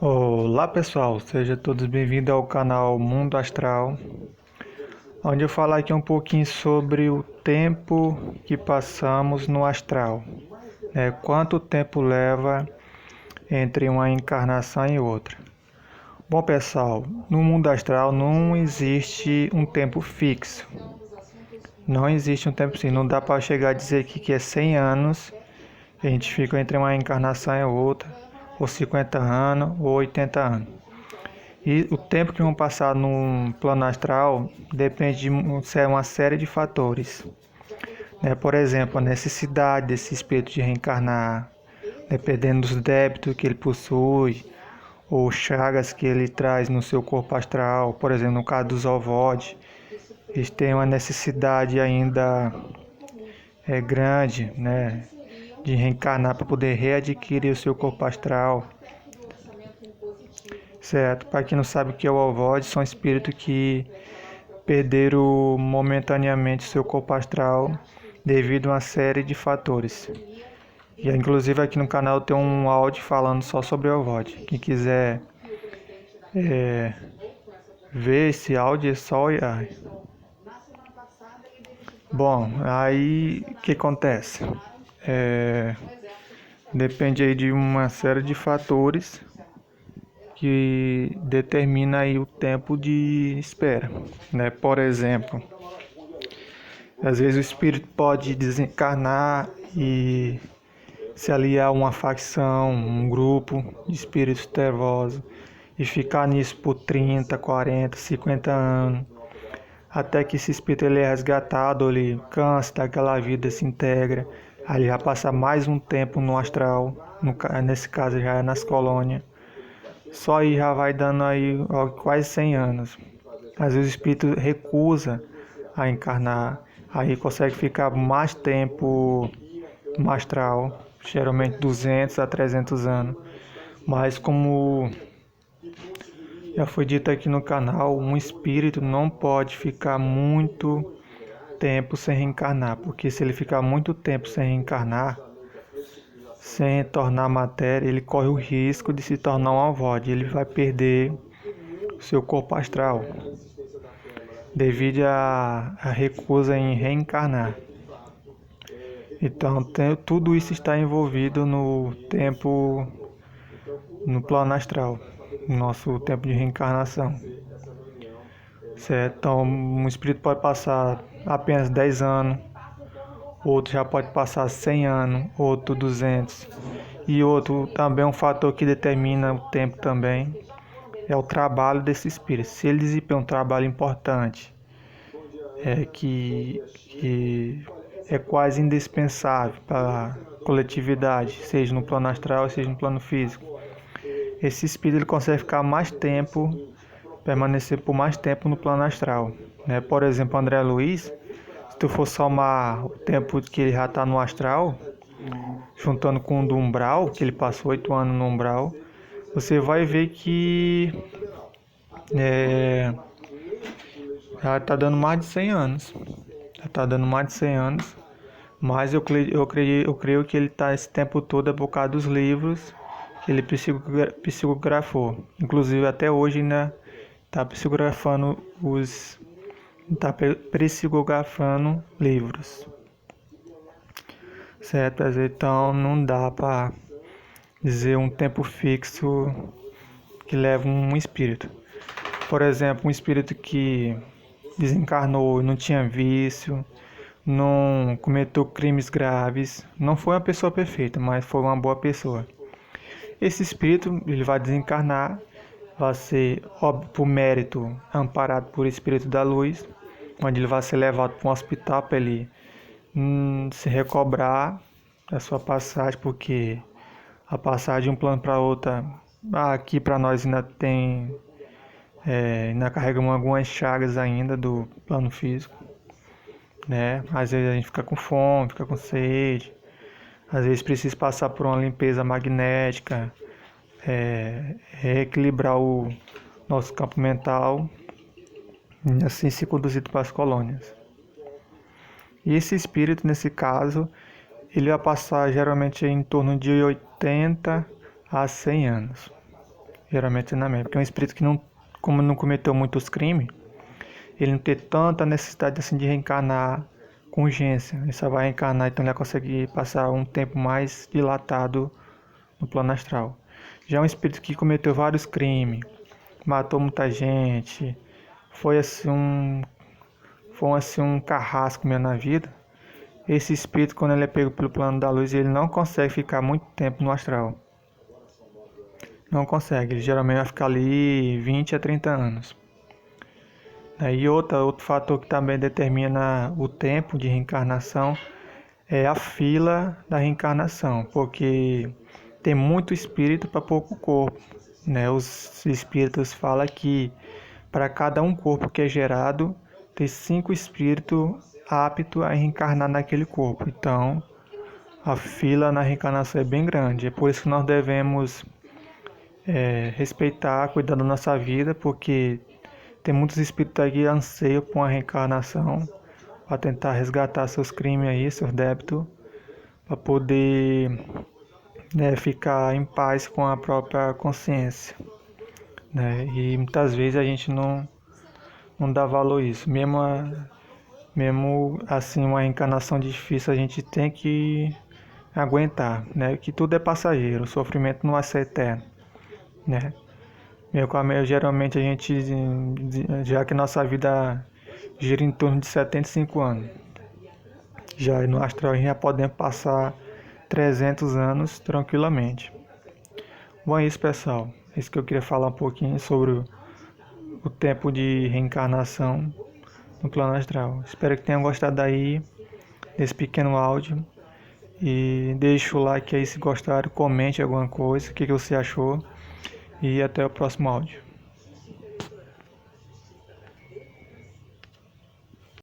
Olá pessoal, sejam todos bem-vindos ao canal Mundo Astral, onde eu falar aqui um pouquinho sobre o tempo que passamos no astral, quanto tempo leva entre uma encarnação e outra. Bom pessoal, no mundo astral não existe um tempo fixo, não existe um tempo fixo, não dá para chegar a dizer que é 100 anos, a gente fica entre uma encarnação e outra, ou 50 anos, ou 80 anos. E o tempo que vão passar no plano astral depende de uma série de fatores. Por exemplo, a necessidade desse espírito de reencarnar, dependendo dos débitos que ele possui, ou chagas que ele traz no seu corpo astral. Por exemplo, no caso dos ovoides, eles têm uma necessidade ainda grande, de reencarnar para poder readquirir o seu corpo astral. Certo, para quem não sabe o que é o ovoide, são espíritos que perderam momentaneamente seu corpo astral devido a uma série de fatores. E inclusive aqui no canal tem um áudio falando só sobre o ovoide. Quem quiser ver esse áudio é só olhar. Bom, aí o que acontece? Depende aí de uma série de fatores que determina aí o tempo de espera, Por exemplo, às vezes o espírito pode desencarnar e se aliar a uma facção, um grupo de espíritos trevosos e ficar nisso por 30, 40, 50 anos, até que esse espírito ele é resgatado, ele cansa daquela vida, se integra, aí já passa mais um tempo no astral, nesse caso já é nas colônias. Só aí já vai dando aí quase 100 anos. Às vezes o espírito recusa a encarnar, aí consegue ficar mais tempo no astral, geralmente 200 a 300 anos. Mas como já foi dito aqui no canal, um espírito não pode ficar muito tempo sem reencarnar, porque se ele ficar muito tempo sem reencarnar, sem tornar matéria, ele corre o risco de se tornar um ovoide. Ele vai perder o seu corpo astral devido à recusa em reencarnar. Então, tudo isso está envolvido no tempo, no plano astral, no nosso tempo de reencarnação. Certo? Então, um espírito pode passar apenas 10 anos, outro já pode passar 100 anos, outro 200. E outro também um fator que determina o tempo também é o trabalho desse espírito. Se ele desempenha um trabalho importante, que é quase indispensável para a coletividade, seja no plano astral, seja no plano físico, esse espírito ele consegue ficar mais tempo, permanecer por mais tempo no plano astral. Por exemplo, André Luiz, se tu for somar o tempo que ele já está no astral, juntando com o do umbral, que ele passou 8 anos no umbral, você vai ver que já está dando mais de 100 anos. Já está dando mais de 100 anos. Mas eu creio que ele está esse tempo todo por causa dos livros que ele psicografou. Inclusive até hoje ainda está psicografando livros. Certo? Então não dá para dizer um tempo fixo que leva um espírito. Por exemplo, um espírito que desencarnou e não tinha vício, não cometeu crimes graves, não foi uma pessoa perfeita, mas foi uma boa pessoa. Esse espírito ele vai desencarnar, vai ser, por mérito, amparado por espírito da luz, onde ele vai ser levado para um hospital para ele se recobrar da sua passagem, porque a passagem de um plano para outro, aqui para nós ainda tem, ainda carregamos algumas chagas ainda do plano físico, Às vezes a gente fica com fome, fica com sede, às vezes precisa passar por uma limpeza magnética, reequilibrar o nosso campo mental e assim ser conduzido para as colônias. E esse espírito, nesse caso, ele vai passar geralmente em torno de 80 a 100 anos. Geralmente na média. Porque é um espírito que não, como não cometeu muitos crimes, ele não tem tanta necessidade assim de reencarnar com urgência. Ele só vai reencarnar, então ele vai conseguir passar um tempo mais dilatado no plano astral. Já um espírito que cometeu vários crimes, matou muita gente, foi assim um carrasco mesmo na vida. Esse espírito, quando ele é pego pelo plano da luz, ele não consegue ficar muito tempo no astral. Não consegue, ele geralmente vai ficar ali 20 a 30 anos. E outro fator que também determina o tempo de reencarnação é a fila da reencarnação, porque tem muito espírito para pouco corpo. Os espíritos falam que para cada um corpo que é gerado, tem 5 espíritos aptos a reencarnar naquele corpo. Então, a fila na reencarnação é bem grande. É por isso que nós devemos respeitar, cuidar da nossa vida, porque tem muitos espíritos aí que anseiam por uma reencarnação para tentar resgatar seus crimes aí, seus débitos, para poder ficar em paz com a própria consciência. E muitas vezes a gente não dá valor a isso. Mesmo assim, uma reencarnação difícil, a gente tem que aguentar, que tudo é passageiro, o sofrimento não vai ser eterno. Geralmente a gente, já que nossa vida gira em torno de 75 anos, já no astral a gente já podemos passar 300 anos tranquilamente. Bom, é isso, pessoal. É isso que eu queria falar um pouquinho sobre o tempo de reencarnação no plano astral. Espero que tenham gostado aí desse pequeno áudio. E deixe o like aí se gostaram, comente alguma coisa, o que você achou. E até o próximo áudio.